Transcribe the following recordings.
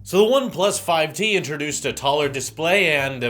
So the OnePlus 5T introduced a taller display and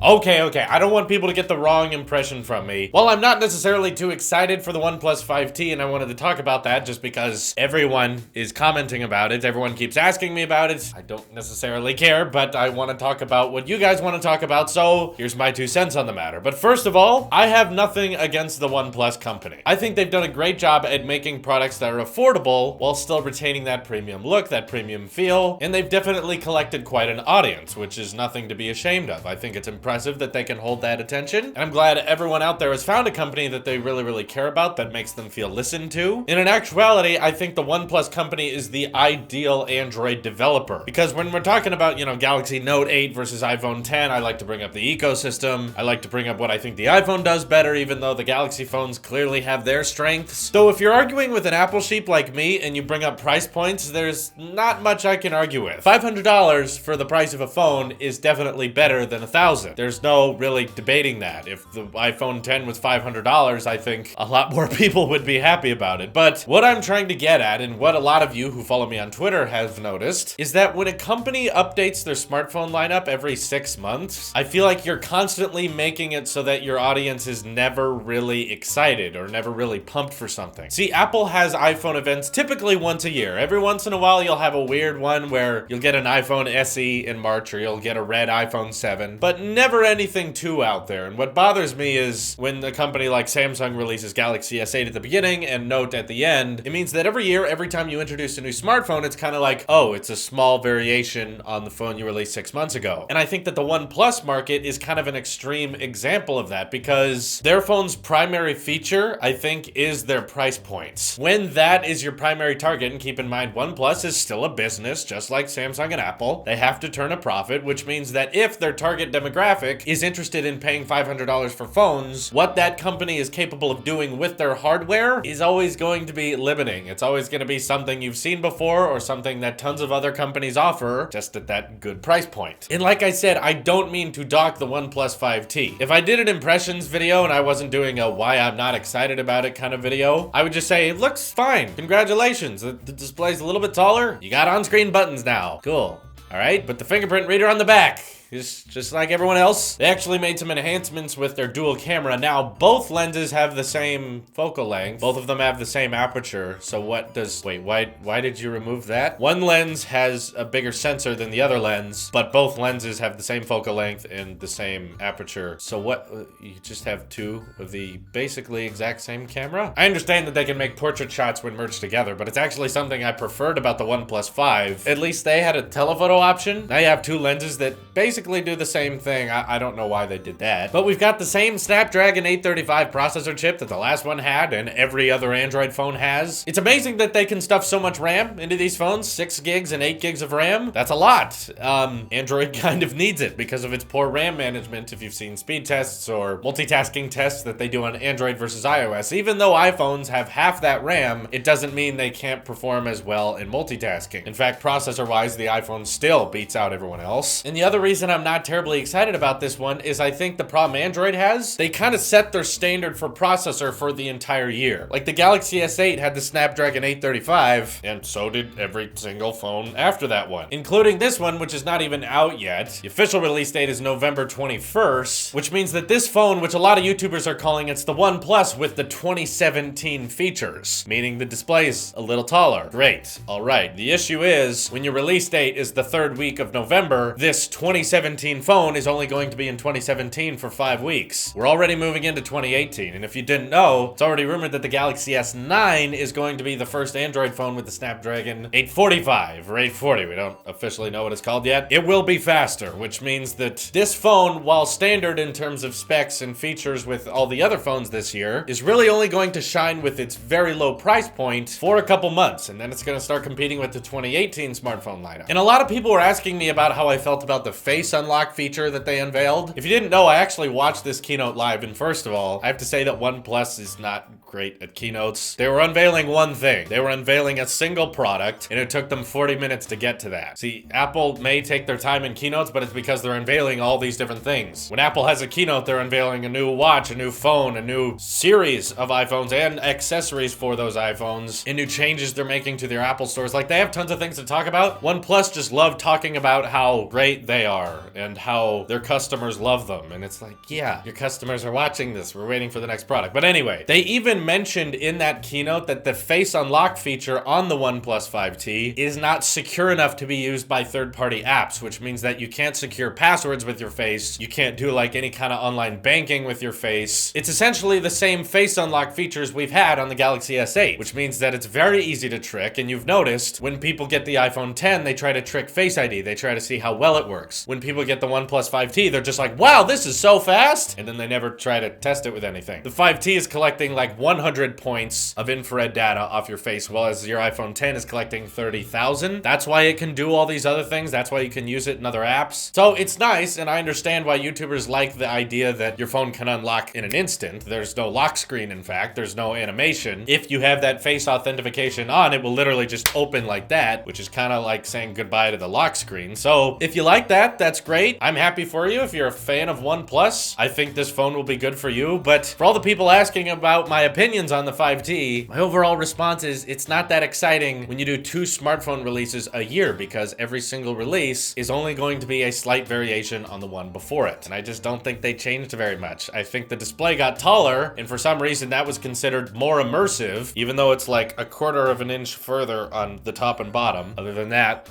Okay, I don't want people to get the wrong impression from me. While I'm not necessarily too excited for the OnePlus 5T, and I wanted to talk about that just because everyone is commenting about it, everyone keeps asking me about it, I don't necessarily care, but I want to talk about what you guys want to talk about, so here's my 2 cents on the matter. But first of all, I have nothing against the OnePlus company. I think they've done a great job at making products that are affordable while still retaining that premium look, that premium feel, and they've definitely collected quite an audience, which is nothing to be ashamed of. I think it's impressive that they can hold that attention. And I'm glad everyone out there has found a company that they really care about, that makes them feel listened to. And in actuality, I think the OnePlus company is the ideal Android developer. Because when we're talking about, Galaxy Note 8 versus iPhone 10, I like to bring up the ecosystem. I like to bring up what I think the iPhone does better, even though the Galaxy phones clearly have their strengths. So if you're arguing with an Apple sheep like me and you bring up price points, there's not much I can argue with. $500 for the price of a phone is definitely better than $1,000. There's no really debating that. If the iPhone 10 was $500, I think a lot more people would be happy about it. But what I'm trying to get at, and what a lot of you who follow me on Twitter have noticed, is that when a company updates their smartphone lineup every 6 months, I feel like you're constantly making it so that your audience is never really excited or never really pumped for something. See, Apple has iPhone events typically once a year. Every once in a while, you'll have a weird one where you'll get an iPhone SE in March, or you'll get a red iPhone 7, but never anything too out there. And what bothers me is when a company like Samsung releases Galaxy S8 at the beginning and Note at the end, it means that every year, every time you introduce a new smartphone, it's kind of like, oh, it's a small variation on the phone you released 6 months ago. And I think that the OnePlus market is kind of an extreme example of that, because their phone's primary feature, I think, is their price points. When that is your primary target, and keep in mind, OnePlus is still a business, just like Samsung and Apple, they have to turn a profit, which means that if their target demographic is interested in paying $500 for phones, what that company is capable of doing with their hardware is always going to be limiting. It's always going to be something you've seen before, or something that tons of other companies offer, just at that good price point. And like I said, I don't mean to dock the OnePlus 5T. If I did an impressions video and I wasn't doing a why I'm not excited about it kind of video, I would just say, it looks fine. Congratulations. The display's a little bit taller. You got on-screen buttons now. Cool. All right, but the fingerprint reader on the back is just like everyone else. They actually made some enhancements with their dual camera. Now, both lenses have the same focal length. Both of them have the same aperture. So what does... Wait, why did you remove that? One lens has a bigger sensor than the other lens, but both lenses have the same focal length and the same aperture. So what... you just have two of the basically exact same camera? I understand that they can make portrait shots when merged together, but it's actually something I preferred about the OnePlus 5. At least they had a telephoto option. Now you have two lenses that basically do the same thing. I don't know why they did that. But we've got the same Snapdragon 835 processor chip that the last one had and every other Android phone has. It's amazing that they can stuff so much RAM into these phones. 6 gigs and 8 gigs of RAM. That's a lot. Android kind of needs it because of its poor RAM management, if you've seen speed tests or multitasking tests that they do on Android versus iOS. Even though iPhones have half that RAM, it doesn't mean they can't perform as well in multitasking. In fact, processor-wise, the iPhone still beats out everyone else. And the other reason I'm not terribly excited about this one is I think the problem Android has, they kind of set their standard for processor for the entire year. Like the Galaxy S8 had the Snapdragon 835, and so did every single phone after that one, including this one, which is not even out yet. The official release date is November 21st, which means that this phone, which a lot of YouTubers are calling it's the OnePlus with the 2017 features, meaning the display's a little taller. Great. All right. The issue is when your release date is the 3rd week of November, this 2017 phone is only going to be in 2017 for 5 weeks. We're already moving into 2018, and if you didn't know, it's already rumored that the Galaxy S9 is going to be the first Android phone with the Snapdragon 845 or 840. We don't officially know what it's called yet. It will be faster, which means that this phone, while standard in terms of specs and features with all the other phones this year, is really only going to shine with its very low price point for a couple months, and then it's going to start competing with the 2018 smartphone lineup. And a lot of people were asking me about how I felt about the face face unlock feature that they unveiled. If you didn't know, I actually watched this keynote live, and first of all, I have to say that OnePlus is not great at keynotes. They were unveiling one thing. They were unveiling a single product, and it took them 40 minutes to get to that. See, Apple may take their time in keynotes, but it's because they're unveiling all these different things. When Apple has a keynote, they're unveiling a new watch, a new phone, a new series of iPhones and accessories for those iPhones, and new changes they're making to their Apple stores. Like, they have tons of things to talk about. OnePlus just love talking about how great they are and how their customers love them. And it's like, yeah, your customers are watching this. We're waiting for the next product. But anyway, they even mentioned in that keynote that the face unlock feature on the OnePlus 5T is not secure enough to be used by third-party apps, which means that you can't secure passwords with your face. You can't do like any kind of online banking with your face. It's essentially the same face unlock features we've had on the Galaxy S8, which means that it's very easy to trick. And you've noticed when people get the iPhone 10, they try to trick Face ID. They try to see how well it works. When people get the OnePlus 5T, they're just like, wow, this is so fast. And then they never try to test it with anything. The 5T is collecting like 100 points of infrared data off your face, while as your iPhone 10 is collecting 30,000. That's why it can do all these other things. That's why you can use it in other apps. So it's nice, and I understand why YouTubers like the idea that your phone can unlock in an instant. There's no lock screen, in fact. There's no animation. If you have that face authentication on, it will literally just open like that, which is kind of like saying goodbye to the lock screen. So if you like that, that's great. I'm happy for you. If you're a fan of OnePlus, I think this phone will be good for you. But for all the people asking about my opinions on the 5T, my overall response is it's not that exciting when you do 2 smartphone releases a year, because every single release is only going to be a slight variation on the one before it. And I just don't think they changed very much. I think the display got taller, and for some reason that was considered more immersive, even though it's like 1/4 of an inch further on the top and bottom. Other than that,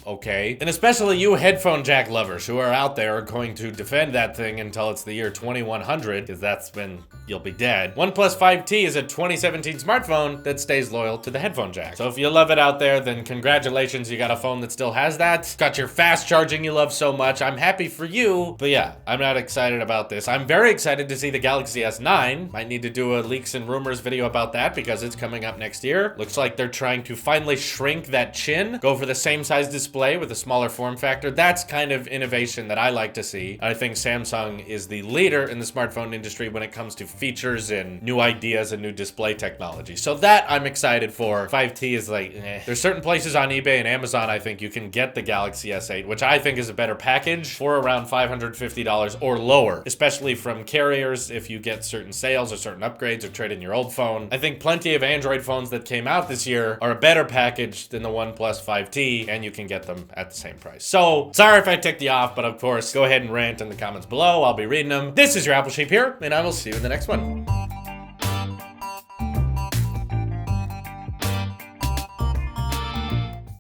okay. And especially you headphone jack lovers who are out there are going to defend that thing until it's the year 2100, because that's when you'll be dead. OnePlus 5T is a 2017 smartphone that stays loyal to the headphone jack. So if you love it out there, then congratulations, you got a phone that still has that. Got your fast charging you love so much. I'm happy for you. But yeah, I'm not excited about this. I'm very excited to see the Galaxy S9. Might need to do a leaks and rumors video about that because it's coming up next year. Looks like they're trying to finally shrink that chin, go for the same size display with a smaller form factor. That's kind of innovation that I like to see. I think Samsung is the leader in the smartphone industry when it comes to features and new ideas and new display technology. So that I'm excited for. 5T is like, eh. There's certain places on eBay and Amazon I think you can get the Galaxy S8, which I think is a better package for around $550 or lower, especially from carriers if you get certain sales or certain upgrades or trade in your old phone. I think plenty of Android phones that came out this year are a better package than the OnePlus 5T, and you can get them at the same price. So sorry if I ticked you off, but of course, go ahead and rant in the comments below. I'll be reading them. This is your Apple Sheep here, and I will see you in the next one.